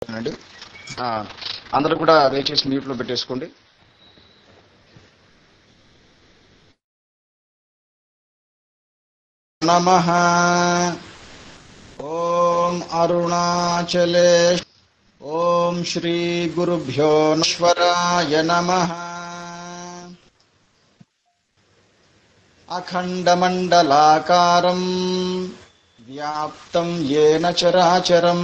అండి అందరూ కూడా దయచేసి మ్యూట్లో పెట్టేసుకోండి. నమః. ఓం అరుణాచలే ఓం శ్రీ గురుభ్యో నమః. నమః. అఖండమండలాకారం వ్యాప్తం యేన చరాచరం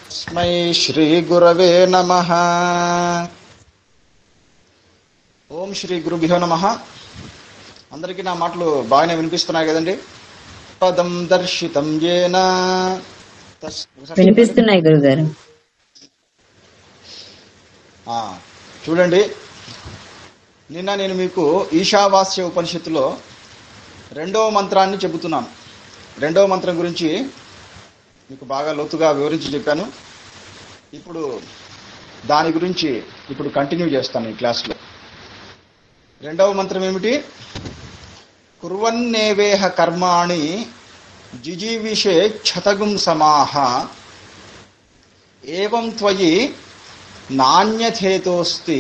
తస్మై శ్రీ గురవే నమః. ఓం శ్రీ గురుభ్యో నమః. అందరికీ నా మాటలు బాగానే వినిపిస్తున్నాయి కదండి? పదం దర్శితం యేన వినిపిస్తున్నాయి గురుగారు. చూడండి, నిన్న నేను మీకు ఈశావాస్య ఉపనిషత్తులో 2వ మంత్రాన్ని చెబుతున్నాను. 2వ మంత్రం గురించి మీకు బాగా లోతుగా వివరించి చెప్పాను. ఇప్పుడు దాని గురించి కంటిన్యూ చేస్తాను ఈ క్లాస్లో. 2వ మంత్రం ఏమిటి? కుర్వన్నేవేహ కర్మాణి జిజీవిషే క్షతగుం సమాహ ఏవం త్వయి నాణ్యథేతోస్తి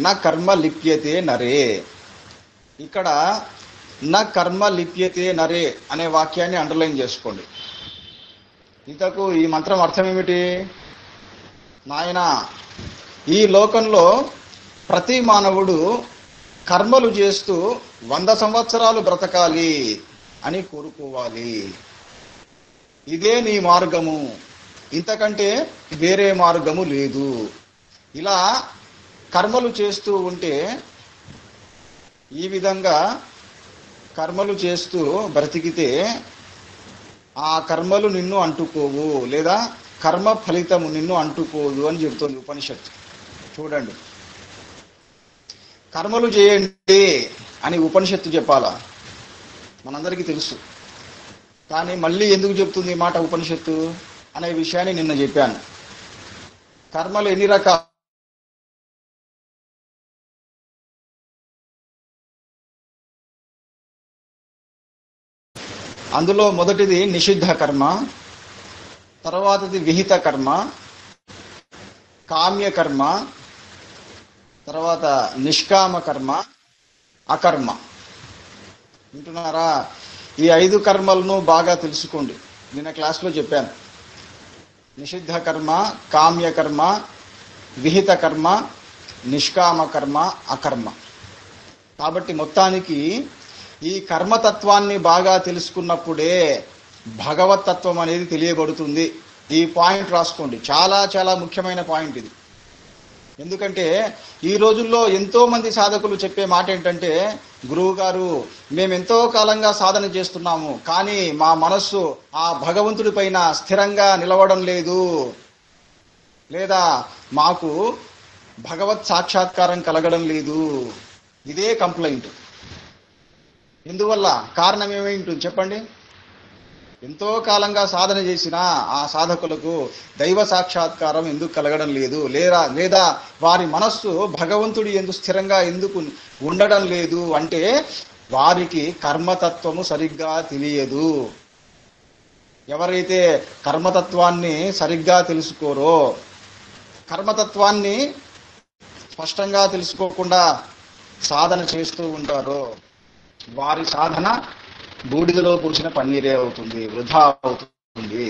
న కర్మ లిప్యతే నరే. ఇక్కడ న కర్మ లిప్యతే నరే అనే వాక్యాన్ని అండర్లైన్ చేసుకోండి. ఇంతకు ఈ మంత్రం అర్థం ఏమిటి? నాయన, ఈ లోకంలో ప్రతి మానవుడు కర్మలు చేస్తూ 100 సంవత్సరాలు బ్రతకాలి అని కోరుకోవాలి. ఇదే నీ మార్గము, ఇంతకంటే వేరే మార్గము లేదు. ఇలా కర్మలు చేస్తూ ఉంటే, ఈ విధంగా కర్మలు చేస్తూ బ్రతికితే ఆ కర్మలు నిన్ను అంటుకోవు, లేదా కర్మ ఫలితము నిన్ను అంటుకోదు అని చెబుతోంది ఉపనిషత్తు. చూడండి, కర్మలు చేయండి అని ఉపనిషత్తు చెప్పాలా? మనందరికీ తెలుసు. కానీ మళ్ళీ ఎందుకు చెప్తుంది ఈ మాట ఉపనిషత్తు అనే విషయాన్ని నిన్న చెప్పాను. కర్మలు ఎన్ని రకాలు? అందులో మొదటిది నిషిద్ధ కర్మ, తర్వాతది విహిత కర్మ, కామ్య కర్మ, తర్వాత నిష్కామ కర్మ, అకర్మ. వింటున్నారా? ఈ 5 కర్మలను బాగా తెలుసుకోండి. నిన్న క్లాస్లో చెప్పాను. నిషిద్ధ కర్మ, కామ్య కర్మ, విహిత కర్మ, నిష్కామ కర్మ, అకర్మ. కాబట్టి మొత్తానికి ఈ కర్మతత్వాన్ని బాగా తెలుసుకున్నప్పుడే భగవతత్వం అనేది తెలియబడుతుంది. ఈ పాయింట్ రాసుకోండి, చాలా చాలా ముఖ్యమైన పాయింట్ ఇది. ఎందుకంటే ఈ రోజుల్లో ఎంతో మంది సాధకులు చెప్పే మాట ఏంటంటే, గురువు గారు, మేమెంతో కాలంగా సాధన చేస్తున్నాము, కానీ మా మనస్సు ఆ భగవంతుడి పైన స్థిరంగా నిలవడం లేదు, లేదా మాకు భగవత్ సాక్షాత్కారం కలగడం లేదు. ఇదే కంప్లైంట్. ఎందువల్ల? కారణం ఏమేంటుంది చెప్పండి? ఎంతో కాలంగా సాధన చేసిన ఆ సాధకులకు దైవ సాక్షాత్కారం ఎందుకు కలగడం లేదు, లేదా వారి మనస్సు భగవంతుడి యందు స్థిరంగా ఎందుకు ఉండడం లేదు అంటే, వారికి కర్మతత్వము సరిగ్గా తెలియదు. ఎవరైతే కర్మతత్వాన్ని సరిగ్గా తెలుసుకోరో, కర్మతత్వాన్ని స్పష్టంగా తెలుసుకోకుండా సాధన చేస్తూ ఉంటారో, వారి సాధన బూడిదలో పూసిన పన్నీరే అవుతుంది, వృధా అవుతుంది.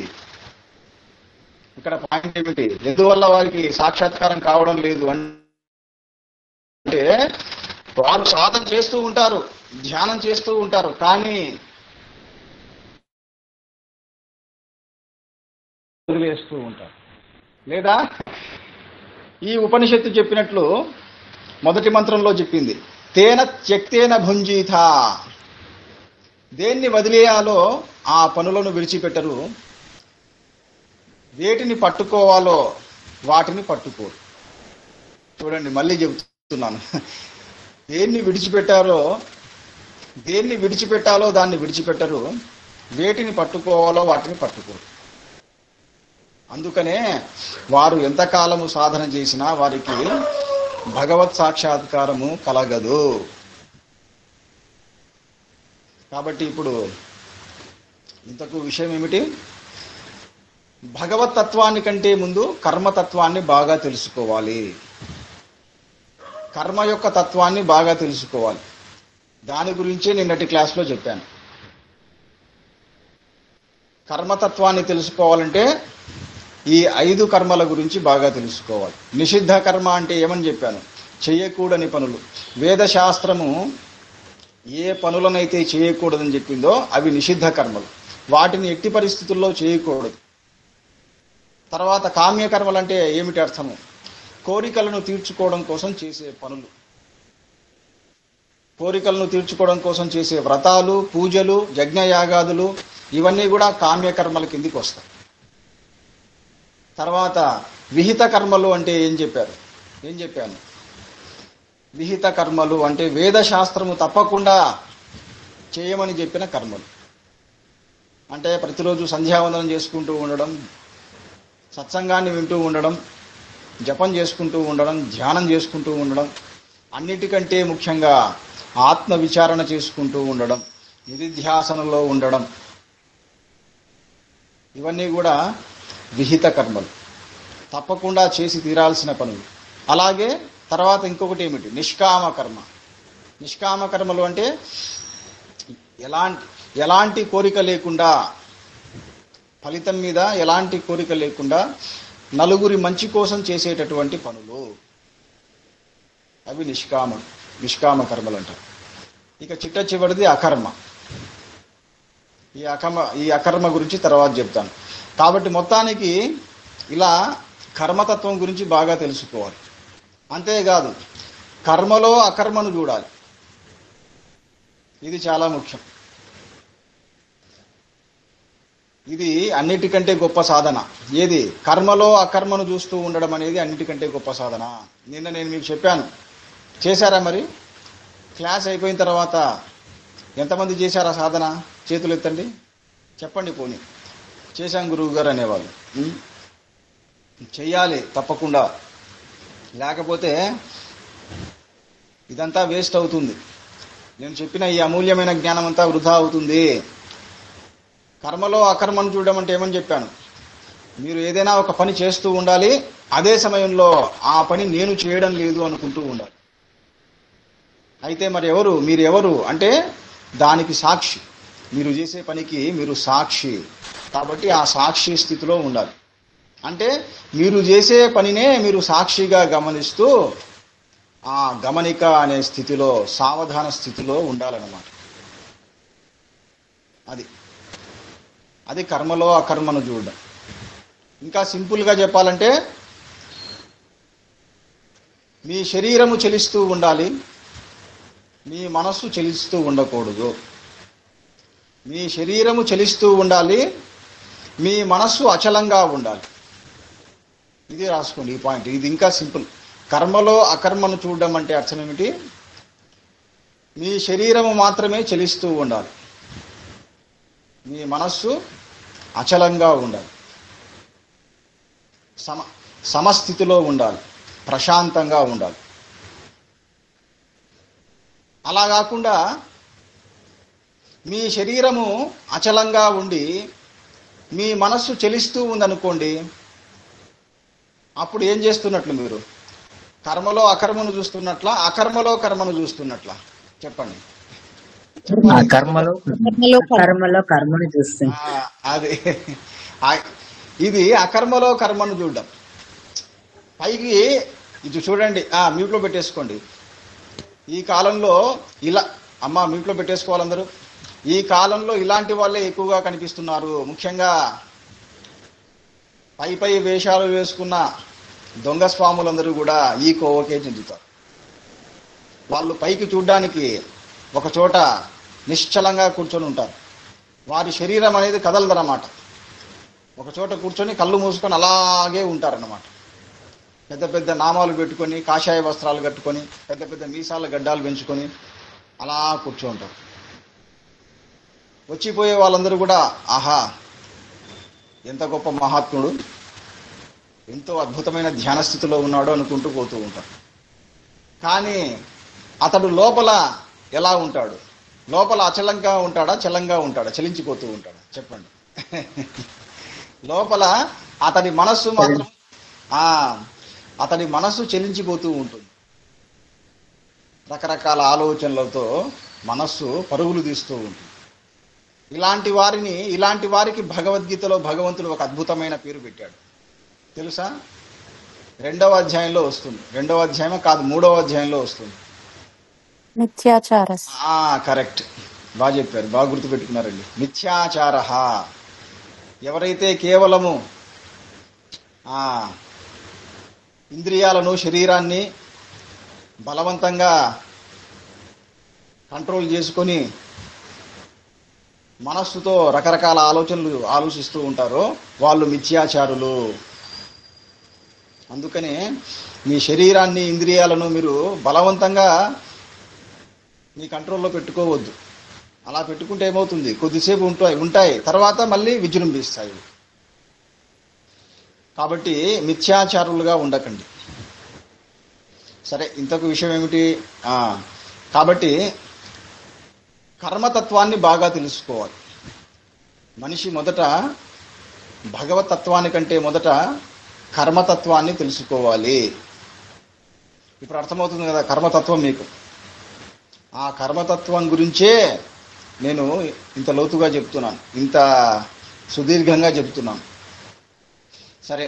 ఇక్కడ పాయింట్ ఏమిటి? ఎందువల్ల వారికి సాక్షాత్కారం కావడం లేదు అంటే, వారు సాధన చేస్తూ ఉంటారు, ధ్యానం చేస్తూ ఉంటారు, కానీ వదిలేస్తూ ఉంటారు. లేదా ఈ ఉపనిషత్తు చెప్పినట్లు మొదటి మంత్రంలో చెప్పింది, తేన త్యక్తేన భుంజీత. దేన్ని వదిలేయాలో ఆ పనులను విడిచిపెట్టరు, వేటిని పట్టుకోవాలో వాటిని పట్టుకోరు. చూడండి, మళ్ళీ చెబుతున్నాను, దేన్ని విడిచిపెట్టాలో దాన్ని విడిచిపెట్టరు, వేటిని పట్టుకోవాలో వాటిని పట్టుకోరు. అందుకనే వారు ఎంతకాలము సాధన చేసినా వారికి భగవత్ సాక్షాత్కారము కలగదు. కాబట్టి ఇప్పుడు ఇంతకు విషయం ఏమిటి? భగవత్ తత్వాన్ని కంటే ముందు కర్మతత్వాన్ని బాగా తెలుసుకోవాలి. కర్మ యొక్క తత్వాన్ని బాగా తెలుసుకోవాలి. దాని గురించే నిన్నటి క్లాస్లో చెప్పాను. కర్మతత్వాన్ని తెలుసుకోవాలంటే ఈ 5 కర్మల గురించి బాగా తెలుసుకోవాలి. నిషిద్ధ కర్మ అంటే ఏమని చెప్పాను? చేయకూడని పనులు. వేదశాస్త్రము ఏ పనులనైతే చేయకూడదని చెప్పిందో అవి నిషిద్ధ కర్మలు. వాటిని ఎట్టి పరిస్థితుల్లో చేయకూడదు. తర్వాత కామ్యకర్మలు అంటే ఏమిటి అర్థము? కోరికలను తీర్చుకోవడం కోసం చేసే పనులు. కోరికలను తీర్చుకోవడం కోసం చేసే వ్రతాలు, పూజలు, యజ్ఞయాగాదులు ఇవన్నీ కూడా కామ్యకర్మల కిందికి వస్తాయి. తర్వాత విహిత కర్మలు అంటే ఏం చెప్పాను? విహిత కర్మలు అంటే వేదశాస్త్రము తప్పకుండా చేయమని చెప్పిన కర్మలు. అంటే ప్రతిరోజు సంధ్యావందనం చేసుకుంటూ ఉండడం, సత్సంగాన్ని వింటూ ఉండడం, జపం చేసుకుంటూ ఉండడం, ధ్యానం చేసుకుంటూ ఉండడం, అన్నిటికంటే ముఖ్యంగా ఆత్మ విచారణ చేసుకుంటూ ఉండడం, నిధిధ్యాసనలో ఉండడం, ఇవన్నీ కూడా విహిత కర్మలు, తప్పకుండా చేసి తీరాల్సిన పనులు. అలాగే తర్వాత ఇంకొకటి ఏమిటి? నిష్కామ కర్మ. నిష్కామ కర్మలు అంటే ఎలాంటి కోరిక లేకుండా, ఫలితం మీద ఎలాంటి కోరిక లేకుండా నలుగురి మంచి కోసం చేసేటటువంటి పనులు, అవి నిష్కామ కర్మలు అంటారు. ఇక చిట్ట చివరిది అకర్మ. ఈ అకర్మ గురించి తర్వాత చెప్తాను. కాబట్టి మొత్తానికి ఇలా కర్మతత్వం గురించి బాగా తెలుసుకోవాలి. అంతేకాదు కర్మలో అకర్మను చూడాలి. ఇది చాలా ముఖ్యం. ఇది అన్నిటికంటే గొప్ప సాధన. ఏది? కర్మలో అకర్మను చూస్తూ ఉండడం అనేది అన్నిటికంటే గొప్ప సాధన. నిన్న నేను మీకు చెప్పాను. చేశారా? మరి క్లాస్ అయిపోయిన తర్వాత ఎంతమంది చేశారా సాధన? చేతులు ఎత్తండి, చెప్పండి. పోనీ చేశాం గురువు గారు అనేవాళ్ళు. చెయ్యాలి తప్పకుండా, లేకపోతే ఇదంతా వేస్ట్ అవుతుంది. నేను చెప్పిన ఈ అమూల్యమైన జ్ఞానం అంతా వృధా అవుతుంది. కర్మలో అకర్మను చూడడం అంటే ఏమని చెప్పాను? మీరు ఏదైనా ఒక పని చేస్తూ ఉండాలి, అదే సమయంలో ఆ పని నేను చేయడం లేదు అనుకుంటూ ఉండాలి. అయితే మరి మీరు ఎవరు అంటే దానికి సాక్షి. మీరు చేసే పనికి మీరు సాక్షి. కాబట్టి ఆ సాక్షి స్థితిలో ఉండాలి. అంటే మీరు చేసే పనినే మీరు సాక్షిగా గమనిస్తూ ఆ గమనిక అనే స్థితిలో, సావధాన స్థితిలో ఉండాలన్నమాట. అది కర్మలో అకర్మను చూడడం. ఇంకా సింపుల్గా చెప్పాలంటే మీ శరీరము చలిస్తూ ఉండాలి, మీ మనస్సు చలిస్తూ ఉండకూడదు. మీ శరీరము చలిస్తూ ఉండాలి, మీ మనస్సు అచలంగా ఉండాలి. ఇది రాసుకోండి ఈ పాయింట్. ఇది ఇంకా సింపుల్. కర్మలో అకర్మను చూడడం అంటే అర్థం ఏమిటి? మీ శరీరము మాత్రమే చలిస్తూ ఉండాలి, మీ మనస్సు అచలంగా ఉండాలి, సమస్థితిలో ఉండాలి, ప్రశాంతంగా ఉండాలి. అలా కాకుండా మీ శరీరము అచలంగా ఉండి మీ మనస్సు చలిస్తూ ఉందనుకోండి, అప్పుడు ఏం చేస్తున్నట్లు? మీరు కర్మలో అకర్మను చూస్తున్నట్లా, అకర్మలో కర్మను చూస్తున్నట్లా? చెప్పండి. కర్మను చూస్తున్నా. అది ఇది అకర్మలో కర్మను చూడడం. పైకి ఇది చూడండి. మ్యూట్లో పెట్టేసుకోండి. ఈ కాలంలో ఇలా మ్యూట్లో పెట్టేసుకోవాలందరూ. ఈ కాలంలో ఇలాంటి వాళ్ళే ఎక్కువగా కనిపిస్తున్నారు. ముఖ్యంగా పై వేషాలు వేసుకున్న దొంగ స్వాములందరూ కూడా ఈ కోవకే చెందుతారు. వాళ్ళు పైకి చూడ్డానికి ఒక చోట నిశ్చలంగా కూర్చొని ఉంటారు. వారి శరీరం అనేది కదలదన్నమాట. ఒక చోట కూర్చొని కళ్ళు మూసుకొని అలాగే ఉంటారన్నమాట. పెద్ద పెద్ద నామాలు పెట్టుకొని, కాషాయ వస్త్రాలు కట్టుకొని, పెద్ద పెద్ద మీసాల గడ్డాలు పెంచుకొని అలా కూర్చోంటారు. వచ్చిపోయే వాళ్ళందరూ కూడా ఆహా ఎంత గొప్ప మహాత్ముడు, ఎంతో అద్భుతమైన ధ్యాన స్థితిలో ఉన్నాడు అనుకుంటూ పోతూ ఉంటారు. కానీ అతడు లోపల ఎలా ఉంటాడు? లోపల అచలంగా ఉంటాడా, చలంగా ఉంటాడా? చలించిపోతూ ఉంటాడా? చెప్పండి. లోపల అతడి మనస్సు మాత్రం అతడి మనస్సు చెలించిపోతూ ఉంటుంది. రకరకాల ఆలోచనలతో మనస్సు పరుగులు తీస్తూ ఉంటుంది. ఇలాంటి వారికి భగవద్గీతలో భగవంతుడు ఒక అద్భుతమైన పేరు పెట్టాడు. తెలుసా? 2వ అధ్యాయంలో వస్తుంది. 2వ అధ్యాయమే కాదు, 3వ అధ్యాయంలో వస్తుంది. మిథ్యాచార. కరెక్ట్, బాగా చెప్పారు, బాగా గుర్తుపెట్టుకున్నారండి. మిథ్యాచార. ఎవరైతే కేవలము ఇంద్రియాలను, శరీరాన్ని బలవంతంగా కంట్రోల్ చేసుకొని మనస్సుతో రకరకాల ఆలోచనలు ఆలోచిస్తూ ఉంటారో వాళ్ళు మిథ్యాచారులు. అందుకనే మీ శరీరాన్ని, ఇంద్రియాలను మీరు బలవంతంగా మీ కంట్రోల్లో పెట్టుకోవద్దు. అలా పెట్టుకుంటే ఏమవుతుంది, కొద్దిసేపు ఉంటాయి, తర్వాత మళ్ళీ విజృంభిస్తాయి. కాబట్టి మిథ్యాచారులుగా ఉండకండి. సరే, ఇంతకు విషయం ఏమిటి? కాబట్టి కర్మతత్వాన్ని బాగా తెలుసుకోవాలి. మనిషి మొదట భగవతత్వానికంటే మొదట కర్మతత్వాన్ని తెలుసుకోవాలి. ఇప్పుడు అర్థమవుతుంది కదా కర్మతత్వం మీకు. ఆ కర్మతత్వం గురించే నేను ఇంత లోతుగా చెప్తున్నాను, ఇంత సుదీర్ఘంగా చెప్తున్నాను. సరే,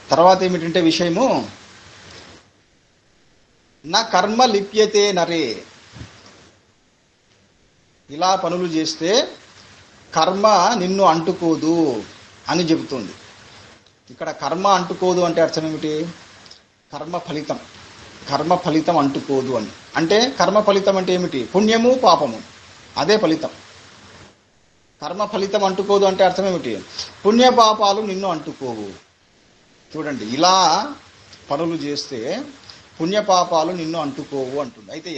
తర్వాత ఏమిటంటే విషయము, నా కర్మ లిప్యతే నరే. ఇలా పనులు చేస్తే కర్మ నిన్ను అంటుకోదు అని చెబుతుంది. ఇక్కడ కర్మ అంటుకోదు అంటే అర్థం ఏమిటి? కర్మ ఫలితం అంటుకోదు అని. అంటే కర్మ ఫలితం అంటే ఏమిటి? పుణ్యము, పాపము, అదే ఫలితం. కర్మ ఫలితం అంటుకోదు అంటే అర్థం ఏమిటి? పుణ్యపాపాలు నిన్ను అంటుకోవు. చూడండి, ఇలా పనులు చేస్తే పుణ్యపాపాలు నిన్ను అంటుకోవు అంటుంది. అయితే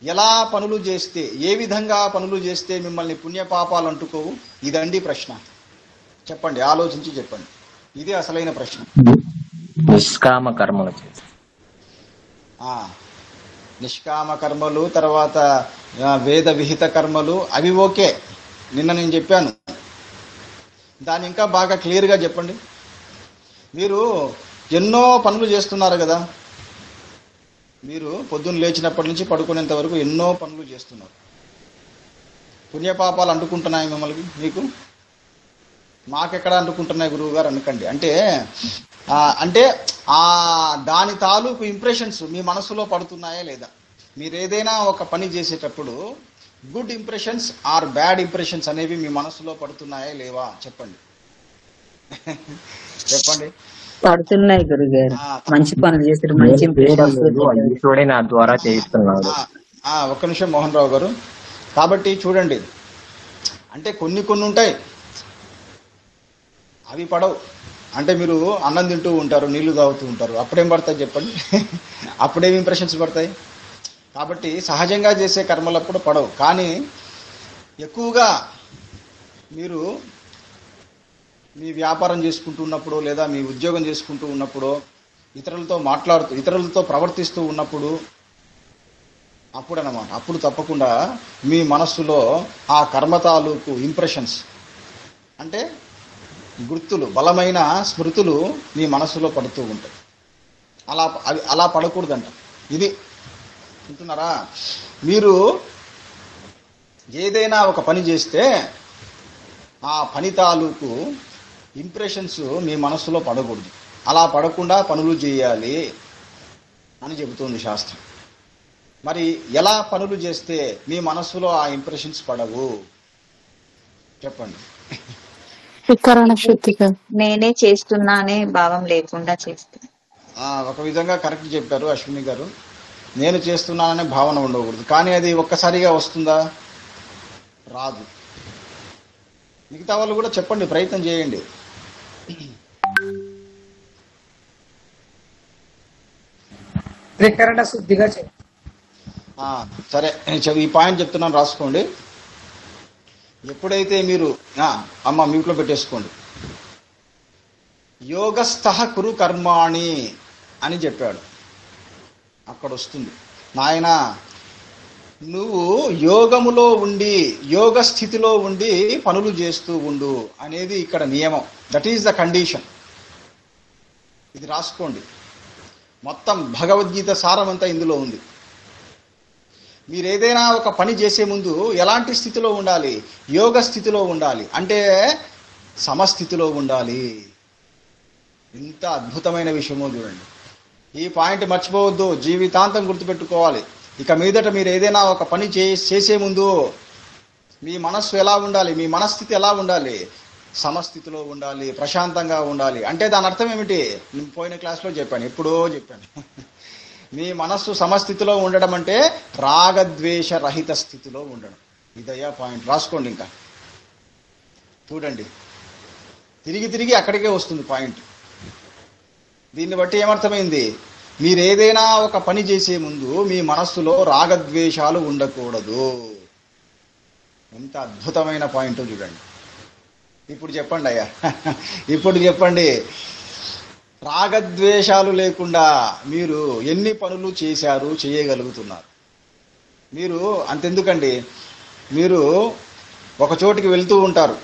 ఎలా పనులు చేస్తే, ఏ విధంగా పనులు చేస్తే మిమ్మల్ని పుణ్యపాపాలు అంటుకోవు? ఇదండి ప్రశ్న. చెప్పండి, ఆలోచించి చెప్పండి. ఇదే అసలైన ప్రశ్న. నిష్కామ కర్మలు. నిష్కామ కర్మలు, తర్వాత వేద విహిత కర్మలు, అవి ఓకే, నిన్న నేను చెప్పాను. దాన్ని ఇంకా బాగా క్లియర్గా చెప్పండి. మీరు ఎన్నో పనులు చేస్తున్నారు కదా, మీరు పొద్దున్న లేచినప్పటి నుంచి పడుకునేంత వరకు ఎన్నో పనులు చేస్తున్నారు. పుణ్యపాపాలు అంటుకుంటున్నాయి మిమ్మల్ని? మీకు మాకెక్కడ అంటుకుంటున్నాయి గురువు గారు అనకండి. అంటే దాని తాలూకు ఇంప్రెషన్స్ మీ మనసులో పడుతున్నాయా లేదా? మీరు ఏదైనా ఒక పని చేసేటప్పుడు good impressions or bad impressions అనేవి మీ మనసులో పడుతున్నాయా లేవా? చెప్పండి. చెప్పండి. పడుతున్నాయి గురుగారు. మంచి పనులు చేశారు, మంచి ఈశ్వరుడే నా ద్వారా చేయిస్తున్నాడు. ఒక్క నిమిషం మోహన్ రావు గారు. కాబట్టి చూడండి, అంటే కొన్ని ఉంటాయి, అవి పడవు. అంటే మీరు అన్నం తింటూ ఉంటారు, నీళ్లు తాగుతూ ఉంటారు, అప్పుడేం పడతాయి చెప్పండి? అప్పుడేం ఇంప్రెషన్స్ పడతాయి? కాబట్టి సహజంగా చేసే కర్మలప్పుడు పడవు. కానీ ఎక్కువగా మీరు మీ వ్యాపారం చేసుకుంటూ ఉన్నప్పుడు, లేదా మీ ఉద్యోగం చేసుకుంటూ ఉన్నప్పుడు, ఇతరులతో ప్రవర్తిస్తూ ఉన్నప్పుడు, అప్పుడు తప్పకుండా మీ మనస్సులో ఆ కర్మ తాలూకు ఇంప్రెషన్స్, అంటే గుర్తులు, బలమైన స్మృతులు మీ మనస్సులో పడుతూ ఉంటాయి. అలా పడకూడదంట. ఇది వింటున్నారా? మీరు ఏదైనా ఒక పని చేస్తే ఆ పని తాలూకు ఇంప్రెషన్స్ మీ మనస్సులో పడకూడదు. అలా పడకుండా పనులు చేయాలి అని చెబుతుంది శాస్త్రం. మరి ఎలా పనులు చేస్తే మీ మనస్సులో ఆ ఇంప్రెషన్స్ పడవు? చెప్పండి. వికరణ శుద్ధిగా నేనే చేస్తున్నా అనే భావం లేకుండా చేస్తా. ఒక విధంగా కరెక్ట్ చెప్పారు అశ్విని గారు. నేను చేస్తున్నాననే భావన ఉండకూడదు. కానీ అది ఒక్కసారిగా వస్తుందా? రాదు. మిగతా వాళ్ళు కూడా చెప్పండి, ప్రయత్నం చేయండి. త్రికరణ శుద్ధిగా సరే, ఈ పాయింట్ చెప్తున్నాను, రాసుకోండి. ఎప్పుడైతే మీరు అమ్మ మ్యూట్లో పెట్టేసుకోండి. యోగస్థః కురు కర్మాణి అని చెప్పాడు. అక్కడ వస్తుంది, నాయన నువ్వు యోగములో ఉండి యోగ స్థితిలో ఉండి పనులు చేస్తూ ఉండు అనేది ఇక్కడ నియమం. That is the condition. ఇది రాసుకోండి. మొత్తం భగవద్గీత సారమంతా ఇందులో ఉంది. మీరు ఏదైనా ఒక పని చేసే ముందు ఎలాంటి స్థితిలో ఉండాలి? యోగ స్థితిలో ఉండాలి, అంటే సమస్థితిలో ఉండాలి. ఇంత అద్భుతమైన విషయమో చూడండి. ఈ పాయింట్ మర్చిపోవద్దు, జీవితాంతం గుర్తుపెట్టుకోవాలి. ఇక మీదట మీరు ఏదైనా ఒక పని చేసే ముందు మీ మనస్సు ఎలా ఉండాలి? మీ మనస్థితి ఎలా ఉండాలి? సమస్థితిలో ఉండాలి, ప్రశాంతంగా ఉండాలి. అంటే దాని అర్థం ఏమిటి? నేను పోయిన క్లాస్లో చెప్పాను, ఎప్పుడో చెప్పాను. మీ మనస్సు సమస్థితిలో ఉండడం అంటే రాగద్వేష రహిత స్థితిలో ఉండడం. ఇదయ్యా పాయింట్. రాసుకోండి. ఇంకా చూడండి, తిరిగి తిరిగి అక్కడికే వస్తుంది పాయింట్. దీన్ని బట్టి ఏమర్థమైంది? మీరు ఏదైనా ఒక పని చేసే ముందు మీ మనస్సులో రాగద్వేషాలు ఉండకూడదు. ఎంత అద్భుతమైన పాయింట్ చూడండి. ఇప్పుడు చెప్పండి అయ్యా, ఇప్పుడు చెప్పండి, రాగద్వేషాలు లేకుండా మీరు ఎన్ని పనులు చేశారు, చేయగలుగుతున్నారు? మీరు అంతెందుకండి, మీరు ఒక చోటికి వెళ్తూ ఉంటారు,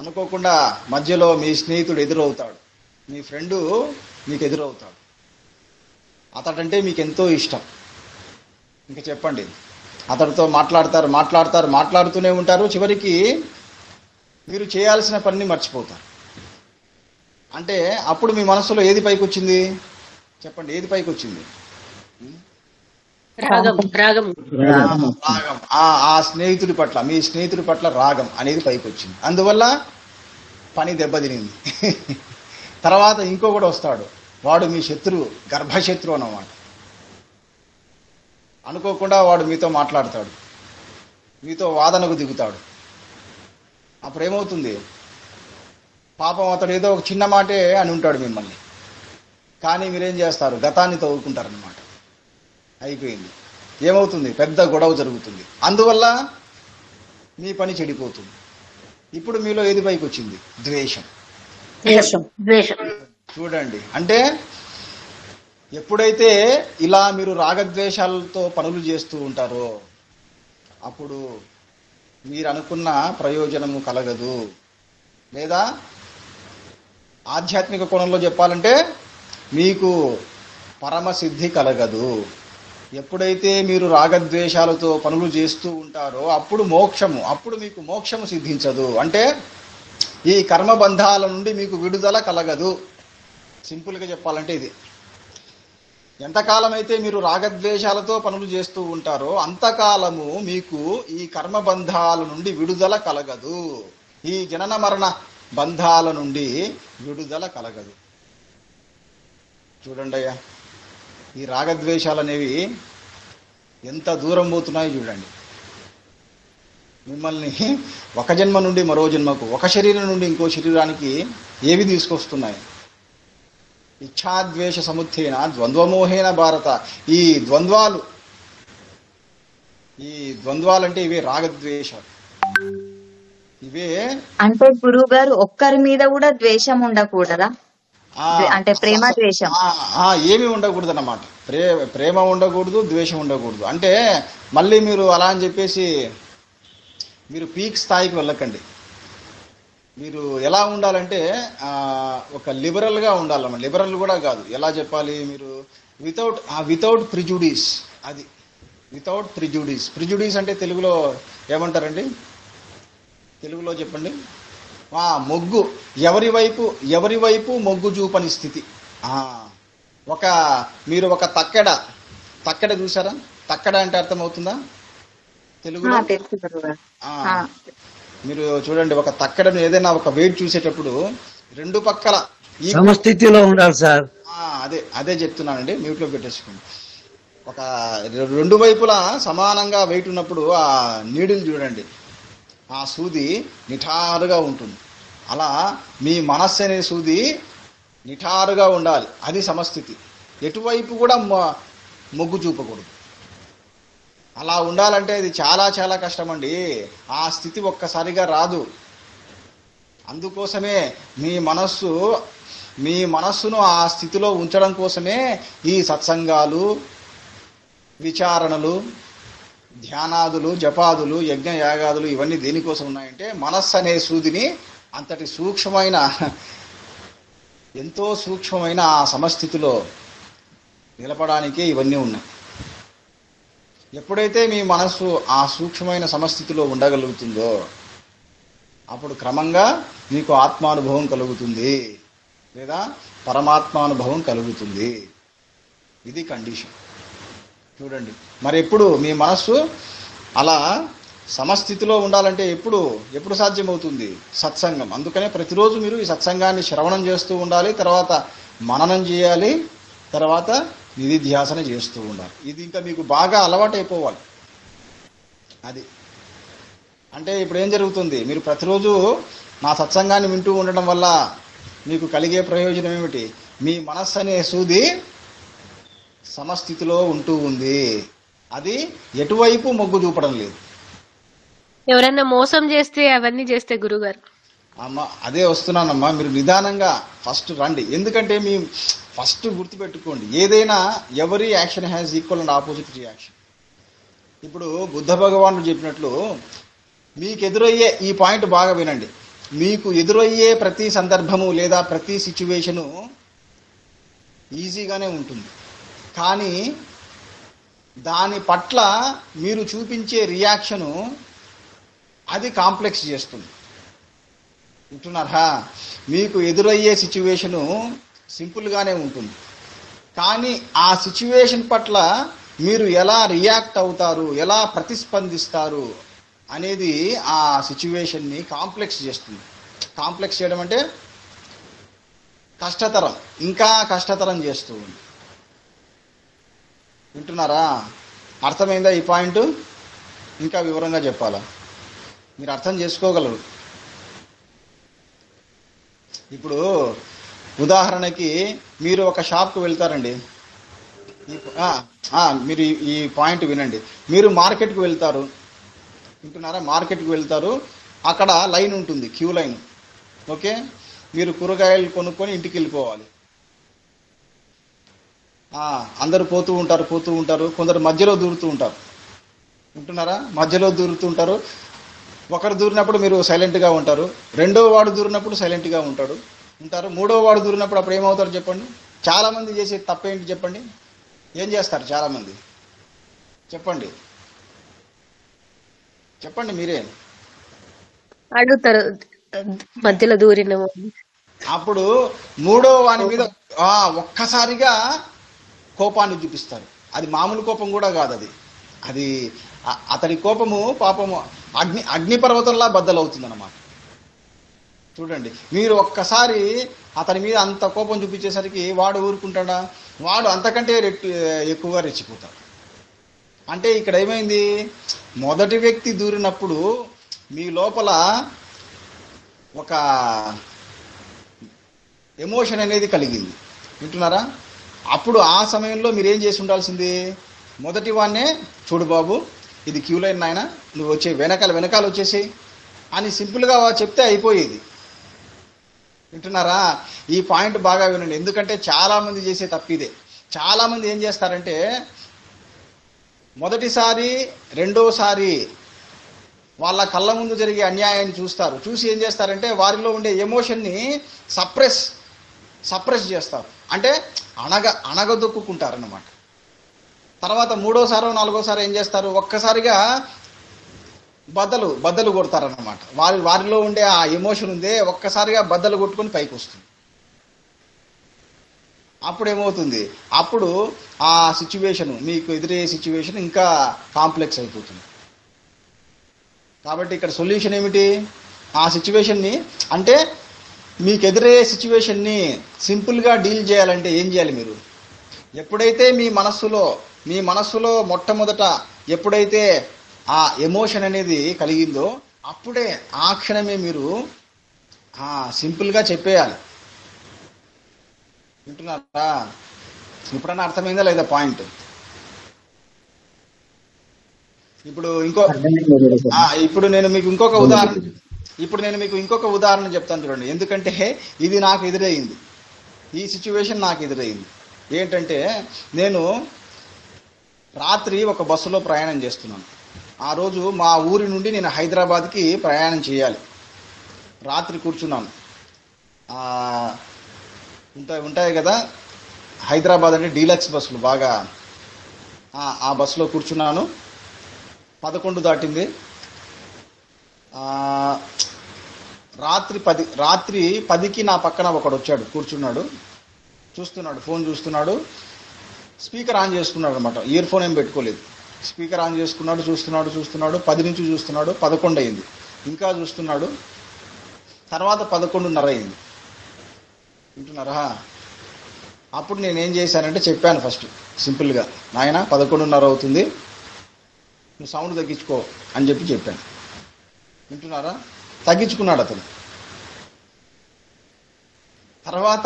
అనుకోకుండా మధ్యలో మీ స్నేహితుడు ఎదురవుతాడు, మీ ఫ్రెండు మీకు ఎదురవుతాడు. అతడంటే మీకు ఎంతో ఇష్టం. ఇంకా చెప్పండి, అతడితో మాట్లాడుతూనే ఉంటారు. చివరికి మీరు చేయాల్సిన పనిని మర్చిపోతారు. అంటే అప్పుడు మీ మనసులో ఏది పైకి వచ్చింది? చెప్పండి, ఏది పైకి వచ్చింది? రాగం. ఆ స్నేహితుడి పట్ల, మీ స్నేహితుడి పట్ల రాగం అనేది పైకి వచ్చింది. అందువల్ల పని దెబ్బతినింది. తర్వాత ఇంకొకడు వస్తాడు, వాడు మీ శత్రువు, గర్భశత్రువు అన్నమాట. అనుకోకుండా వాడు మీతో మాట్లాడతాడు, మీతో వాదనకు దిగుతాడు. అప్పుడు ఏమవుతుంది? పాపం అతడు ఏదో ఒక చిన్న మాటే అని ఉంటాడు మిమ్మల్ని, కానీ మీరేం చేస్తారు? గతాన్ని తవ్వుకుంటారనమాట. అయిపోయింది. ఏమవుతుంది? పెద్ద గొడవ జరుగుతుంది. అందువల్ల మీ పని చెడిపోతుంది. ఇప్పుడు మీలో ఏది పైకి వచ్చింది? ద్వేషం. చూడండి, అంటే ఎప్పుడైతే ఇలా మీరు రాగద్వేషాలతో పనులు చేస్తూ ఉంటారో అప్పుడు మీరు అనుకున్న ప్రయోజనము కలగదు. లేదా ఆధ్యాత్మిక కోణంలో చెప్పాలంటే మీకు పరమసిద్ధి కలగదు. ఎప్పుడైతే మీరు రాగద్వేషాలతో పనులు చేస్తూ ఉంటారో అప్పుడు మీకు మోక్షము సిద్ధించదు. అంటే ఈ కర్మబంధాల నుండి మీకు విడుదల కలగదు. సింపుల్గా చెప్పాలంటే ఇది. ఎంతకాలం అయితే మీరు రాగద్వేషాలతో పనులు చేస్తూ ఉంటారో అంతకాలము మీకు ఈ కర్మబంధాల నుండి విడుదల కలగదు. ఈ జనన మరణ బంధాల నుండి విడుదల కలగదు. చూడండి అయ్యా, ఈ రాగద్వేషాలు అనేవి ఎంత దూరం పోతున్నాయో చూడండి. మిమ్మల్ని ఒక జన్మ నుండి మరో జన్మకు, ఒక శరీరం నుండి ఇంకో శరీరానికి ఏవి తీసుకొస్తున్నాయి? ఇచ్ఛాద్వేష సముత్థేన ద్వంద్వమోహేన భారత. ఈ ద్వంద్వాలంటే ఇవే రాగద్వేషాలు. ఇవే అంటే గురువు గారు ఒక్కరి మీద కూడా ద్వేషం ఉండకూడదా? అంటే ప్రేమ ద్వేషం ఏమి ఉండకూడదు అన్నమాట. ప్రేమ ఉండకూడదు, ద్వేషం ఉండకూడదు. అంటే మళ్ళీ మీరు అలా అని చెప్పేసి మీరు పీక్ స్థాయికి వెళ్ళకండి. మీరు ఎలా ఉండాలంటే ఒక లిబరల్గా ఉండాలన్నమాట. లిబరల్ కూడా కాదు, ఎలా చెప్పాలి, మీరు వితౌట్ ప్రిజుడీస్. అది వితౌట్ ప్రిజుడీస్. ప్రిజుడీస్ అంటే తెలుగులో ఏమంటారండి? తెలుగులో చెప్పండి. మొగ్గు, ఎవరి వైపు మొగ్గు చూపని స్థితి. మీరు ఒక తక్కెడ చూసారా? తక్కెడ అంటే అర్థమవుతుందా తెలుగులో? మీరు చూడండి, ఒక తక్కెడను ఏదైనా ఒక వెయిట్ చూసేటప్పుడు రెండు పక్కల సమస్థితిలో ఉండాలి సార్. అదే చెప్తున్నానండి, మ్యూట్ లో పెట్టేసుకోండి. ఒక రెండు వైపులా సమానంగా వెయిట్ ఉన్నప్పుడు ఆ నీడిల్ చూడండి, ఆ సూది నిఠారుగా ఉంటుంది. అలా మీ మనస్సు అనే సూది నిఠారుగా ఉండాలి. అది సమస్థితి. ఎటువైపు కూడా మొగ్గు చూపకూడదు. అలా ఉండాలంటే అది చాలా చాలా కష్టం అండి. ఆ స్థితి ఒక్కసారిగా రాదు. అందుకోసమే మీ మనస్సును ఆ స్థితిలో ఉంచడం కోసమే ఈ సత్సంగాలు, విచారణలు, ధ్యానాదులు, జపాదులు, యజ్ఞ యాగాదులు ఇవన్నీ దేనికోసం ఉన్నాయంటే మనస్సు అనే సూదిని అంతటి సూక్ష్మమైన, ఎంతో సూక్ష్మమైన ఆ సమస్థితిలో నిలపడానికే ఇవన్నీ ఉన్నాయి. ఎప్పుడైతే మీ మనస్సు ఆ సూక్ష్మమైన సమస్థితిలో ఉండగలుగుతుందో అప్పుడు క్రమంగా మీకు ఆత్మానుభవం కలుగుతుంది, లేదా పరమాత్మానుభవం కలుగుతుంది. ఇది కండిషన్. చూడండి, మరి ఎప్పుడు మీ మనస్సు అలా సమస్థితిలో ఉండాలంటే ఎప్పుడు సాధ్యమవుతుంది? సత్సంగం. అందుకనే ప్రతిరోజు మీరు ఈ సత్సంగాన్ని శ్రవణం చేస్తూ ఉండాలి, తర్వాత మననం చేయాలి, తర్వాత నిధిధ్యాసన చేస్తూ ఉండాలి. ఇది ఇంకా మీకు బాగా అలవాటు అయిపోవాలి. అది అంటే ఇప్పుడు ఏం జరుగుతుంది, మీరు ప్రతిరోజు నా సత్సంగాన్ని వింటూ ఉండడం వల్ల మీకు కలిగే ప్రయోజనం ఏమిటి? మీ మనస్సు అనే సూది సమస్థితిలో ఉంటూ ఉంది, అది ఎటువైపు మొగ్గు చూపడం లేదు. ఎవరైనా మోసం చేస్తే అవన్నీ చేస్తే గురుగారు అమ్మ అదే వస్తున్నానమ్మా, మీరు నిదానంగా ఫస్ట్ రండి. ఎందుకంటే మీ ఫస్ట్ గుర్తుపెట్టుకోండి, ఏదైనా every action has equal and opposite reaction. ఇప్పుడు బుద్ధ భగవానుడు చెప్పినట్లు మీకు ఎదురయ్యే ఈ పాయింట్ బాగా వినండి. మీకు ఎదురయ్యే ప్రతి సందర్భము లేదా ప్రతి సిచ్యువేషను ఈజీగానే ఉంటుంది, కానీ దాని పట్ల మీరు చూపించే రియాక్షను అది కాంప్లెక్స్ చేస్తుంది. వింటున్నారా? మీకు ఎదురయ్యే సిచ్యువేషను సింపుల్గానే ఉంటుంది, కానీ ఆ సిచ్యువేషన్ పట్ల మీరు ఎలా రియాక్ట్ అవుతారు, ఎలా ప్రతిస్పందిస్తారు అనేది ఆ సిచ్యువేషన్ని కాంప్లెక్స్ చేస్తుంది. కాంప్లెక్స్ చేయడం అంటే కష్టతరం, ఇంకా కష్టతరం చేస్తూ ఉంది. వింటున్నారా? అర్థమైందా ఈ పాయింట్? ఇంకా వివరంగా చెప్పాలా? మీరు అర్థం చేసుకోగలరు. ఇప్పుడు ఉదాహరణకి మీరు ఒక షాప్కి వెళ్తారండి, మీరు ఈ పాయింట్ వినండి. మీరు మార్కెట్కి వెళ్తారు, వింటున్నారా? మార్కెట్కి వెళ్తారు, అక్కడ లైన్ ఉంటుంది, క్యూ లైన్. ఓకే, మీరు కూరగాయలు కొనుక్కొని ఇంటికి వెళ్ళిపోవాలి. అందరూ పోతూ ఉంటారు, కొందరు మధ్యలో దూరుతూ ఉంటారు. వింటున్నారా? మధ్యలో దూరుతూ ఉంటారు. ఒకరు దూరినప్పుడు మీరు సైలెంట్గా ఉంటారు, రెండో వాడు దూరినప్పుడు సైలెంట్గా ఉంటారు. మూడో వాడు దూరినప్పుడు అప్పుడు ఏమవుతారు చెప్పండి? చాలామంది చేసే తప్పేంటి చెప్పండి? ఏం చేస్తారు చాలామంది? చెప్పండి మీరే. అడుగుతారు మధ్యలో దూరిన. అప్పుడు మూడో వాని మీద ఒక్కసారిగా కోపాన్ని చూపిస్తారు. అది మామూలు కోపం కూడా కాదు, అది అతని కోపము పాపము అగ్నిపర్వతంలా బద్దలవుతుంది అన్నమాట. చూడండి, మీరు ఒక్కసారి అతని మీద అంత కోపం చూపించేసరికి వాడు ఊరుకుంటాడా? వాడు అంతకంటే ఎక్కువగా రెచ్చిపోతాడు. అంటే ఇక్కడ ఏమైంది? మొదటి వ్యక్తి దూరినప్పుడు మీ లోపల ఒక ఎమోషన్ అనేది కలిగింది. వింటున్నారా? అప్పుడు ఆ సమయంలో మీరేం చేసి ఉండాల్సింది? మొదటి వాడినే, చూడు బాబు ఇది క్యూ లైన్ నాయన, నువ్వు వచ్చే వెనకాల వచ్చేసి అని సింపుల్గా చెప్తే అయిపోయేది. వింటున్నారా? ఈ పాయింట్ బాగా వినండి, ఎందుకంటే చాలామంది చేసే తప్పిదే. చాలామంది ఏం చేస్తారంటే మొదటిసారి రెండోసారి వాళ్ళ కళ్ళ ముందు జరిగే అన్యాయాన్ని చూస్తారు, చూసి ఏం చేస్తారంటే వారిలో ఉండే ఎమోషన్ని సప్రెస్ చేస్తారు, అంటే అణగదొక్కుంటారన్నమాట. తర్వాత మూడోసారో నాలుగోసారి ఏం చేస్తారు? ఒక్కసారిగా బద్దలు కొడతారన్నమాట. వారిలో ఉండే ఆ ఎమోషన్ ఉందే ఒక్కసారిగా బద్దలు కొట్టుకొని పైకి వస్తుంది. అప్పుడు ఏమవుతుంది? అప్పుడు ఆ సిచ్యువేషన్, మీకు ఎదురయ్యే సిచ్యువేషన్ ఇంకా కాంప్లెక్స్ అయిపోతుంది. కాబట్టి ఇక్కడ సొల్యూషన్ ఏమిటి? ఆ సిచ్యువేషన్ని, అంటే మీకు ఎదురయ్యే సిచ్యువేషన్ని సింపుల్గా డీల్ చేయాలంటే ఏం చేయాలి? మీరు ఎప్పుడైతే మీ మనస్సులో మొట్టమొదట ఎప్పుడైతే ఆ ఎమోషన్ అనేది కలిగిందో అప్పుడే ఆ క్షణమే మీరు సింపుల్గా చెప్పేయాలి. వింటున్నారా? ఇప్పుడన్నా అర్థమైందా లేదా పాయింట్? ఇప్పుడు నేను మీకు ఇంకొక ఉదాహరణ చెప్తాను చూడండి. ఎందుకంటే ఇది నాకు ఎదురయ్యింది, ఈ సిచ్యువేషన్ నాకు ఎదురయ్యింది. ఏంటంటే నేను రాత్రి ఒక బస్సులో ప్రయాణం చేస్తున్నాను. ఆ రోజు మా ఊరి నుండి నేను హైదరాబాద్కి ప్రయాణం చేయాలి. రాత్రి కూర్చున్నాను. ఉంటాయి కదా హైదరాబాద్ అంటే డీలక్స్ బస్సులు బాగా, ఆ బస్సులో కూర్చున్నాను. 11 దాటింది. రాత్రి 10కి నా పక్కన ఒకడు వచ్చాడు, కూర్చున్నాడు, చూస్తున్నాడు, ఫోన్ చూస్తున్నాడు, స్పీకర్ ఆన్ చేసుకున్నాడు అనమాట. ఇయర్ ఫోన్ ఏం పెట్టుకోలేదు, స్పీకర్ ఆన్ చేసుకున్నాడు, చూస్తున్నాడు 10 నుంచి చూస్తున్నాడు, 11 అయింది, ఇంకా చూస్తున్నాడు. తర్వాత 11:30 అయింది. వింటున్నారా? అప్పుడు నేనేం చేశానంటే చెప్పాను ఫస్ట్ సింపుల్గా, నాయన 11:30 అవుతుంది, నువ్వు సౌండ్ తగ్గించుకో అని చెప్పాను. వింటున్నారా? తగ్గించుకున్నాడు అతను. తర్వాత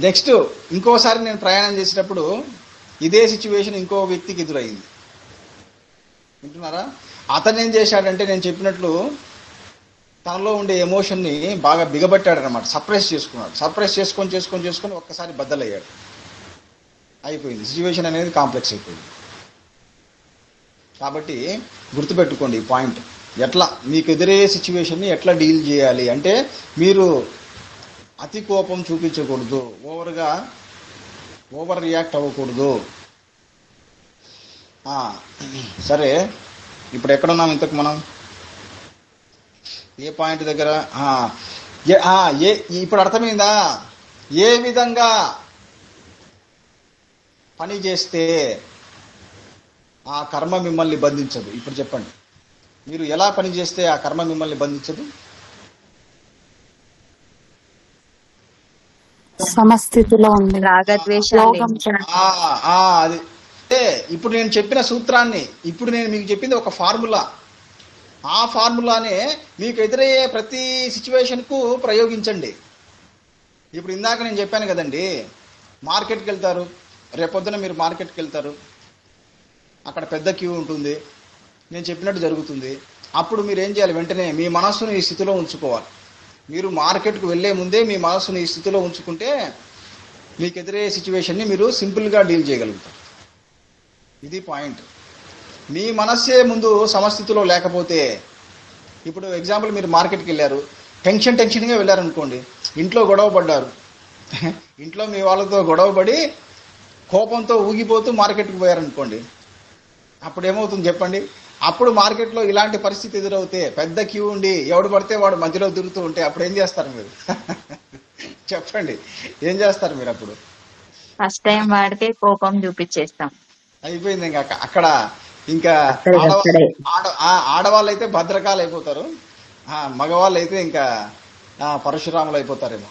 నెక్స్ట్ ఇంకోసారి నేను ప్రయాణం చేసేటప్పుడు ఇదే సిచ్యువేషన్ ఇంకో వ్యక్తికి ఎదురైంది. వింటున్నారా? అతను ఏం చేశాడంటే నేను చెప్పినట్లు తనలో ఉండే ఎమోషన్ని బాగా బిగబట్టాడు అనమాట, సప్రెస్ చేసుకున్నాడు. సప్రెస్ చేసుకొని ఒక్కసారి బద్దలయ్యాడు. అయిపోయింది, సిచ్యువేషన్ అనేది కాంప్లెక్స్ అయిపోయింది. కాబట్టి గుర్తుపెట్టుకోండి ఈ పాయింట్. ఎట్లా మీకు ఎదురయ్యే సిచ్యువేషన్ని ఎట్లా డీల్ చేయాలి అంటే, మీరు అతి కోపం చూపించకూడదు, ఓవర్ రియాక్ట్ అవ్వకూడదు. సరే, ఇప్పుడు ఎక్కడున్నాం ఇంతకు మనం? ఏ పాయింట్ దగ్గర? ఇప్పుడు అర్థమైందా? ఏ విధంగా పని చేస్తే ఆ కర్మ మిమ్మల్ని బంధించదు? ఇప్పుడు చెప్పండి, మీరు ఎలా పని చేస్తే ఆ కర్మ మిమ్మల్ని బంధించదు? సమస్థితిలో ఉంది, రాగద్వేషాలు. అది అంటే ఇప్పుడు నేను చెప్పిన సూత్రాన్ని, ఇప్పుడు నేను మీకు చెప్పింది ఒక ఫార్ములా. ఆ ఫార్ములానే మీకు ఎదురయ్యే ప్రతి సిచ్యువేషన్కు ప్రయోగించండి. ఇప్పుడు ఇందాక నేను చెప్పాను కదండి, మార్కెట్కి వెళ్తారు, రేపొద్దున మీరు మార్కెట్కి వెళ్తారు, అక్కడ పెద్ద క్యూ ఉంటుంది, నేను చెప్పినట్టు జరుగుతుంది. అప్పుడు మీరు ఏం చేయాలి? వెంటనే మీ మనస్సును ఈ స్థితిలో ఉంచుకోవాలి. మీరు మార్కెట్కు వెళ్లే ముందే మీ మనస్సును ఈ స్థితిలో ఉంచుకుంటే మీకు ఎదురయ్యే సిచ్యువేషన్ని మీరు సింపుల్గా డీల్ చేయగలుగుతారు. ఇది పాయింట్. మీ మనస్సే ముందు సమస్థితిలో లేకపోతే, ఇప్పుడు ఎగ్జాంపుల్ మీరు మార్కెట్కి వెళ్ళారు, టెన్షన్గా వెళ్ళారనుకోండి, ఇంట్లో గొడవ పడ్డారు, ఇంట్లో మీ వాళ్ళతో గొడవపడి కోపంతో ఊగిపోతూ మార్కెట్కి పోయారనుకోండి, అప్పుడు ఏమవుతుంది చెప్పండి? అప్పుడు మార్కెట్లో ఇలాంటి పరిస్థితి ఎదురవుతే, పెద్ద క్యూ ఉండి ఎవడు పడితే వాడు మధ్యలో తిరుగుతూ ఉంటే అప్పుడు ఏం చేస్తారు మీరు? చెప్పండి, ఏం చేస్తారు మీరు అప్పుడు? ఫస్ట్ టైం వాడితే కోపం చూపించేస్తాం, అయిపోయింది. ఇంకా అక్కడ ఇంకా ఆడవాళ్ళు అయితే భద్రకాలు అయిపోతారు, మగవాళ్ళు అయితే ఇంకా పరశురాములు అయిపోతారేమో.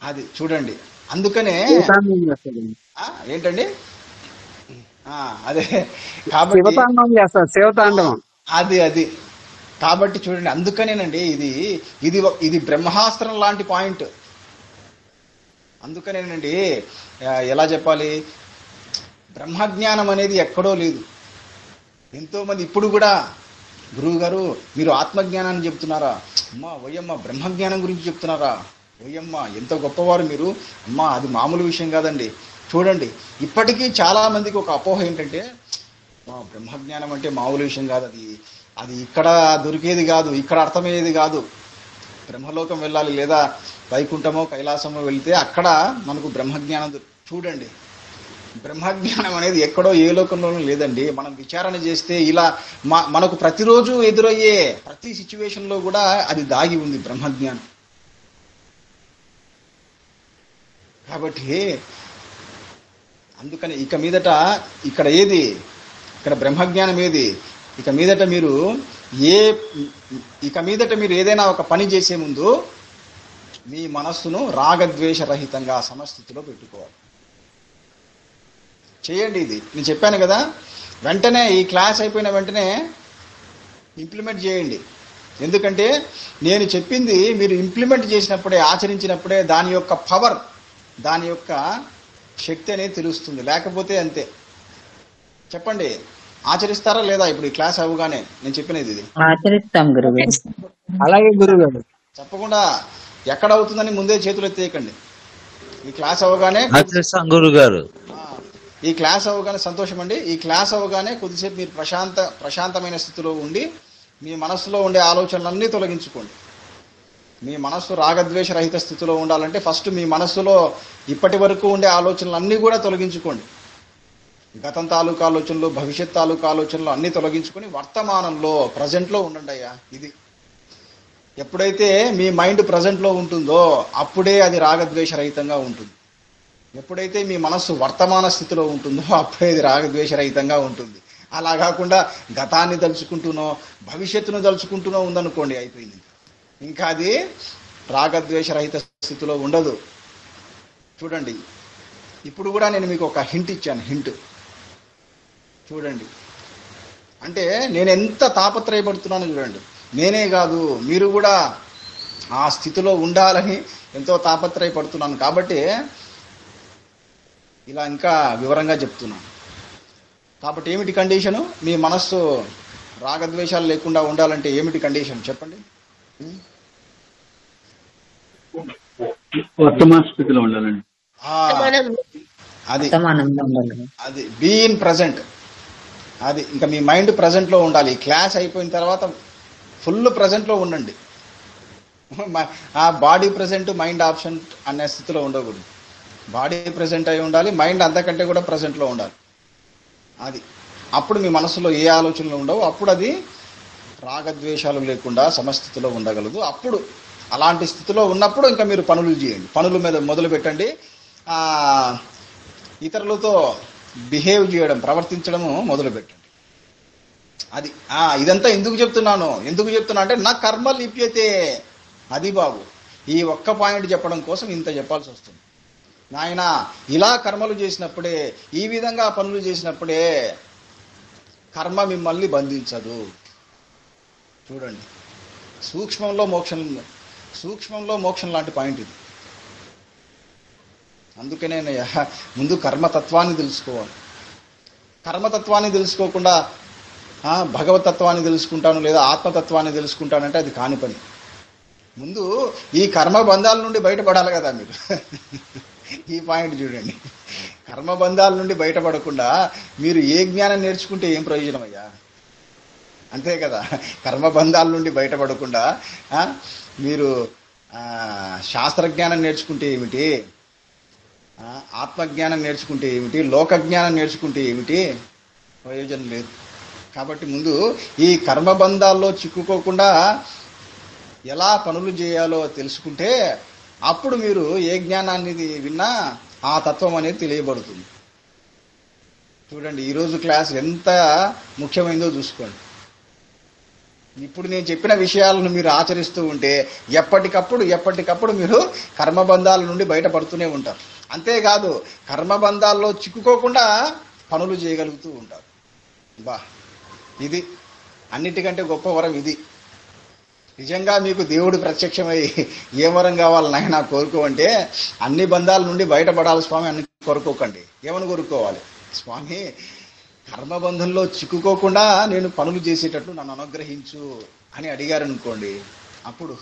అది చూడండి. అందుకనే ఏంటండి అదే కాబట్టి అది కాబట్టి చూడండి, అందుకనేనండి ఇది బ్రహ్మాస్త్రం లాంటి పాయింట్. అందుకనేనండి ఎలా చెప్పాలి, బ్రహ్మజ్ఞానం అనేది ఎక్కడో లేదు. ఎంతో మంది ఇప్పుడు కూడా గురువు గారు మీరు ఆత్మజ్ఞానాన్ని చెప్తున్నారా, అమ్మా ఓయమ్మ బ్రహ్మజ్ఞానం గురించి చెప్తున్నారా, ఓయమ్మ ఎంత గొప్పవారు మీరు, అమ్మా అది మామూలు విషయం కాదండి. చూడండి, ఇప్పటికీ చాలా మందికి ఒక అపోహ ఏంటంటే, బ్రహ్మజ్ఞానం అంటే మామూలు విషయం కాదు, అది ఇక్కడ దొరికేది కాదు, ఇక్కడ అర్థమయ్యేది కాదు. బ్రహ్మలోకం వెళ్ళాలి, లేదా వైకుంఠమో కైలాసమో వెళ్తే అక్కడ మనకు బ్రహ్మజ్ఞానం. చూడండి, బ్రహ్మజ్ఞానం అనేది ఎక్కడో ఏ లోకంలోనూ లేదండి. మనం విచారణ చేస్తే ఇలా మనకు ప్రతిరోజు ఎదురయ్యే ప్రతి సిచ్యువేషన్ లో కూడా అది దాగి ఉంది బ్రహ్మజ్ఞానం. కాబట్టి అందుకని ఇక మీదట ఇక్కడ బ్రహ్మజ్ఞానం ఏది, ఇక మీదట మీరు ఏదైనా ఒక పని చేసే ముందు మీ మనస్సును రాగద్వేషరహితంగా సమస్థితిలో పెట్టుకోవాలి. చేయండి. ఇది నేను చెప్పాను కదా, వెంటనే ఈ క్లాస్ అయిపోయిన వెంటనే ఇంప్లిమెంట్ చేయండి. ఎందుకంటే నేను చెప్పింది మీరు ఇంప్లిమెంట్ చేసినప్పుడే, ఆచరించినప్పుడే దాని యొక్క పవర్, దాని యొక్క శక్తి అనేది తెలుస్తుంది. లేకపోతే అంతే. చెప్పండి, ఆచరిస్తారా లేదా? ఇప్పుడు ఈ క్లాస్ అవగానే నేను చెప్పినది ఇది ఆచరిస్తాం గురుగారు. అలాగే గురుగారు. తప్పకుండా. ఎక్కడ అవుతుందని ముందే చేతులు ఎత్తేయకండి. ఈ క్లాస్ అవగానే ఆచరిస్తాం గురుగారు. ఈ క్లాస్ అవ్వగానే సంతోషం అండి. ఈ క్లాస్ అవ్వగానే కొద్దిసేపు మీరు ప్రశాంతమైన స్థితిలో ఉండి మీ మనస్సులో ఉండే ఆలోచనలన్నీ తొలగించుకోండి. మీ మనస్సు రాగద్వేష రహిత స్థితిలో ఉండాలంటే ఫస్ట్ మీ మనస్సులో ఇప్పటి వరకు ఉండే ఆలోచనలన్నీ కూడా తొలగించుకోండి. గతం తాలూకు ఆలోచనలు, భవిష్యత్ తాలూకు ఆలోచనలు అన్నీ తొలగించుకొని వర్తమానంలో ప్రజెంట్లో ఉండండి అయ్యా. ఇది ఎప్పుడైతే మీ మైండ్ ప్రజెంట్లో ఉంటుందో అప్పుడే అది రాగద్వేష రహితంగా ఉంటుంది. ఎప్పుడైతే మీ మనస్సు వర్తమాన స్థితిలో ఉంటుందో అప్పుడే అది రాగద్వేష రహితంగా ఉంటుంది. అలా కాకుండా గతాన్ని తలుచుకుంటూనో భవిష్యత్తును తలుచుకుంటూనో ఉందనుకోండి, అయిపోయింది. ఇంకా అది రాగద్వేష రహిత స్థితిలో ఉండదు. చూడండి, ఇప్పుడు కూడా నేను మీకు ఒక హింట్ ఇచ్చాను. హింట్ చూడండి, అంటే నేను ఎంత తాపత్రయపడుతున్నానో చూడండి. నేనే కాదు, మీరు కూడా ఆ స్థితిలో ఉండాలని ఎంతో తాపత్రయపడుతున్నాను. కాబట్టి ఇలా ఇంకా వివరంగా చెప్తున్నాను. కాబట్టి ఏమిటి కండిషను? మీ మనస్సు రాగద్వేషాలు లేకుండా ఉండాలంటే ఏమిటి కండిషన్ చెప్పండి. వర్తమాన స్థితిలో ఉండాలండి. అది అది బీ ఇన్ ప్రజెంట్. అది ఇంకా మీ మైండ్ ప్రజెంట్ లో ఉండాలి. క్లాస్ అయిపోయిన తర్వాత ఫుల్ ప్రజెంట్ లో ఉండండి. ఆ బాడీ ప్రజెంట్ మైండ్ ఆప్షన్ అనే స్థితిలో ఉండకూడదు. బాడీ ప్రజెంట్ అయి ఉండాలి, మైండ్ అంతకంటే కూడా ప్రజెంట్ లో ఉండాలి. అది అప్పుడు మీ మనసులో ఏ ఆలోచనలు ఉండవు. అప్పుడు అది రాగద్వేషాలు లేకుండా సమస్థితిలో ఉండగలదు. అప్పుడు అలాంటి స్థితిలో ఉన్నప్పుడు ఇంకా మీరు పనులు చేయండి. పనుల మీద మొదలు పెట్టండి. ఇతరులతో బిహేవ్ చేయడం, ప్రవర్తించడము మొదలు పెట్టండి. అది ఇదంతా ఎందుకు చెప్తున్నా అంటే నా కర్మ లిప్యతే. అది బాబు, ఈ ఒక్క పాయింట్ చెప్పడం కోసం ఇంత చెప్పాల్సి వస్తుంది. నాయన ఇలా కర్మలు చేసినప్పుడే, ఈ విధంగా పనులు చేసినప్పుడే కర్మ మిమ్మల్ని బంధించదు. చూడండి, సూక్ష్మంలో మోక్షం లాంటి పాయింట్ ఇది. అందుకనే ముందు కర్మతత్వాన్ని తెలుసుకోవాలి. కర్మతత్వాన్ని తెలుసుకోకుండా భగవతత్వాన్ని తెలుసుకుంటాను లేదా ఆత్మతత్వాన్ని తెలుసుకుంటానంటే అది కాని పని. ముందు ఈ కర్మ బంధాల నుండి బయటపడాలి కదా మీరు. ఈ పాయింట్ చూడండి, కర్మబంధాల నుండి బయటపడకుండా మీరు ఏ జ్ఞానం నేర్చుకుంటే ఏం ప్రయోజనం అయ్యా? అంతే కదా. కర్మబంధాల నుండి బయటపడకుండా మీరు శాస్త్రజ్ఞానం నేర్చుకుంటే ఏమిటి, ఆత్మజ్ఞానం నేర్చుకుంటే ఏమిటి, లోకజ్ఞానం నేర్చుకుంటే ఏమిటి? ప్రయోజనం లేదు. కాబట్టి ముందు ఈ కర్మబంధాల్లో చిక్కుకోకుండా ఎలా పనులు చేయాలో తెలుసుకుంటే అప్పుడు మీరు ఏ జ్ఞానాన్ని విన్నా ఆ తత్వం అనేది తెలియబడుతుంది. చూడండి, ఈరోజు క్లాస్ ఎంత ముఖ్యమైనదో చూసుకోండి. ఇప్పుడు నేను చెప్పిన విషయాలను మీరు ఆచరిస్తూ ఉంటే ఎప్పటికప్పుడు మీరు కర్మబంధాల నుండి బయటపడుతూనే ఉంటారు. అంతేకాదు, కర్మబంధాల్లో చిక్కుకోకుండా పనులు చేయగలుగుతూ ఉంటారు. ఇది అన్నిటికంటే గొప్ప వరం ఇది. నిజంగా మీకు దేవుడు ప్రత్యక్షమై ఏ వరం కావాలి నాయన కోరుకోవంటే, అన్ని బంధాల నుండి బయటపడాలి స్వామి అన్ని కోరుకోకండి. ఏమని కోరుకోవాలి? స్వామి, కర్మబంధంలో చిక్కుకోకుండా నేను పనులు చేసేటట్లు నన్ను అనుగ్రహించు అని అడిగారనుకోండి, అప్పుడు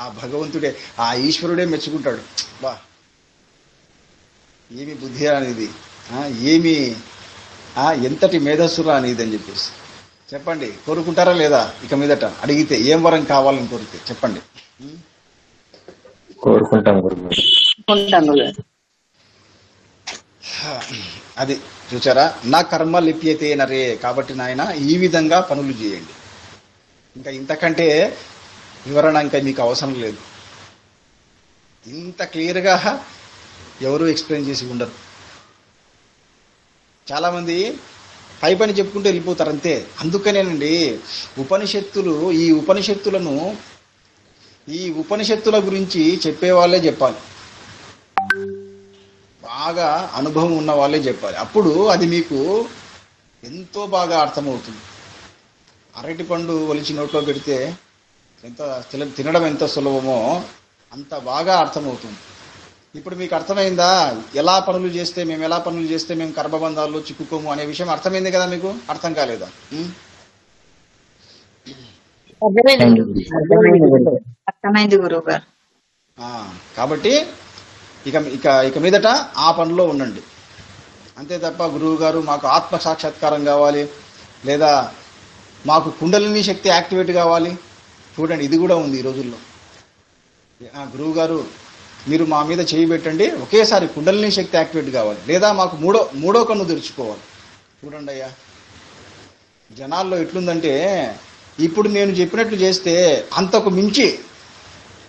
ఆ భగవంతుడే, ఆ ఈశ్వరుడే మెచ్చుకుంటాడు. ఏమి బుద్ధి అనేది, ఏమి ఎంతటి మేధస్సురా అనేది అని చెప్పేసి. చెప్పండి, కోరుకుంటారా లేదా? ఇక మీదట అడిగితే ఏం వరం కావాలని కోరితే చెప్పండి. కోరుకుంటాం. అది చూచారా, నా కర్మ లిప్యతే నరే. కాబట్టి నాయన ఈ విధంగా పనులు చేయండి. ఇంకా ఇంతకంటే వివరణ ఇంకా మీకు అవసరం లేదు. ఇంత క్లియర్గా ఎవరు ఎక్స్ప్లెయిన్ చేసి ఉండరు. చాలామంది పై పని చెప్పుకుంటూ వెళ్ళిపోతారు అంతే. అందుకనేనండి ఉపనిషత్తులు, ఈ ఉపనిషత్తుల గురించి చెప్పేవాళ్ళే చెప్పాలి. బాగా అనుభవం ఉన్న వాళ్ళే చెప్పాలి. అప్పుడు అది మీకు ఎంతో బాగా అర్థమవుతుంది. అరటి పండు ఒలిచి నోట్లో పెడితే తినడం ఎంత సులభమో అంత బాగా అర్థమవుతుంది. ఇప్పుడు మీకు అర్థమైందా? ఎలా పనులు చేస్తే మేము కర్మబంధాల్లో చిక్కుకోము అనే విషయం అర్థమైంది కదా మీకు? అర్థం కాలేదా? అర్థమైంది గురువు గారు. కాబట్టి ఇక మీదట ఆ పనిలో ఉండండి. అంతే తప్ప గురువు గారు మాకు ఆత్మ సాక్షాత్కారం కావాలి, లేదా మాకు కుండలిని శక్తి యాక్టివేట్ కావాలి. చూడండి, ఇది కూడా ఉంది ఈ రోజుల్లో. గురువు గారు మీరు మా మీద చేయి పెట్టండి, ఒకేసారి కుండలిని శక్తి యాక్టివేట్ కావాలి, లేదా మాకు మూడో కన్ను తెరుచుకోవాలి. చూడండి అయ్యా, జనాల్లో ఎట్లుందంటే ఇప్పుడు నేను చెప్పినట్లు చేస్తే అంతకు మించి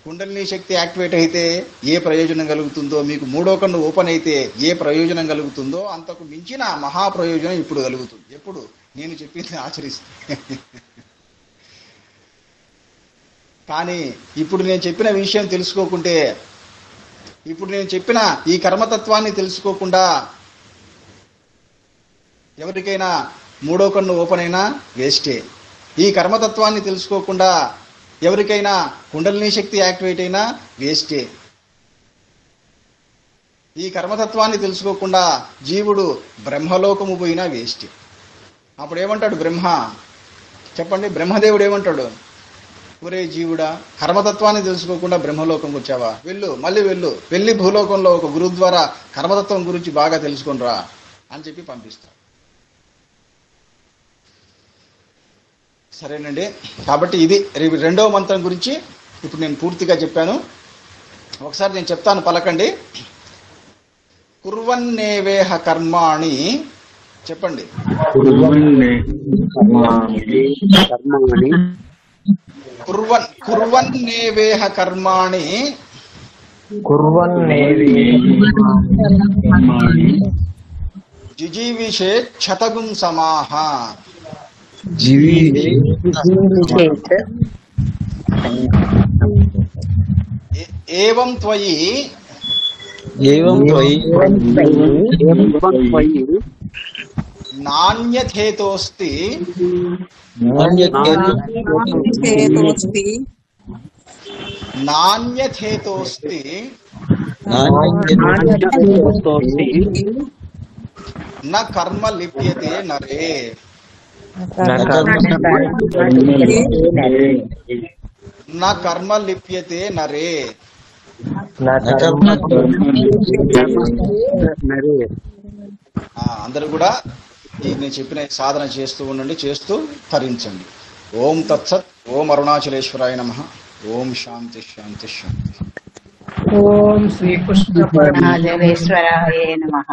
కుండలిని శక్తి యాక్టివేట్ అయితే ఏ ప్రయోజనం కలుగుతుందో, మీకు మూడో కన్ను ఓపెన్ అయితే ఏ ప్రయోజనం కలుగుతుందో అంతకు మించిన మహా ప్రయోజనం ఇప్పుడు కలుగుతుంది. ఎప్పుడు నేను చెప్పింది ఆచరిస్తే. కానీ ఇప్పుడు నేను చెప్పిన విషయం తెలుసుకోకుంటే, ఇప్పుడు నేను చెప్పిన ఈ కర్మతత్వాన్ని తెలుసుకోకుండా ఎవరికైనా మూడో కన్ను ఓపెన్ అయినా వేస్టే. ఈ కర్మతత్వాన్ని తెలుసుకోకుండా ఎవరికైనా కుండలిని శక్తి యాక్టివేట్ అయినా వేస్టే. ఈ కర్మతత్వాన్ని తెలుసుకోకుండా జీవుడు బ్రహ్మలోకము పోయినా వేస్టే. అప్పుడు ఏమంటాడు బ్రహ్మ? చెప్పండి, బ్రహ్మదేవుడు ఏమంటాడు? ఒరే జీవుడా, కర్మతత్వాన్ని తెలుసుకోకుండా బ్రహ్మలోకంకి వచ్చావా? మళ్ళీ వెళ్ళి భూలోకంలో ఒక గురువు ద్వారా కర్మతత్వం గురించి బాగా తెలుసుకొనిరా అని చెప్పి పంపిస్తాడు. సరేనండి, కాబట్టి ఇది రెండవ మంత్రం గురించి ఇప్పుడు నేను పూర్తిగా చెప్పాను. ఒకసారి నేను చెప్తాను, పలకండి. కుర్వన్నేవేహ కర్మాణి. చెప్పండి. కుర్వన్నేవేహ కర్మాణి జిజీవిషే క్షతగుం సమాహ. ఏవం త్వయి నాణ్యథేతోస్తి న కర్మ లిప్యతే నరే. నా కర్మ లిప్యతే నరే. అందరూ కూడా నేను చెప్పిన సాధన చేస్తూ ఉండండి, చేస్తూ తరించండి. ఓం తత్సత్. ఓం అరుణాచలేశ్వరాయ నమః. ఓం శాంతి శాంతి శాంతి. ఓం శ్రీకృష్ణ పరమాదేవేశ్వరాయ నమః.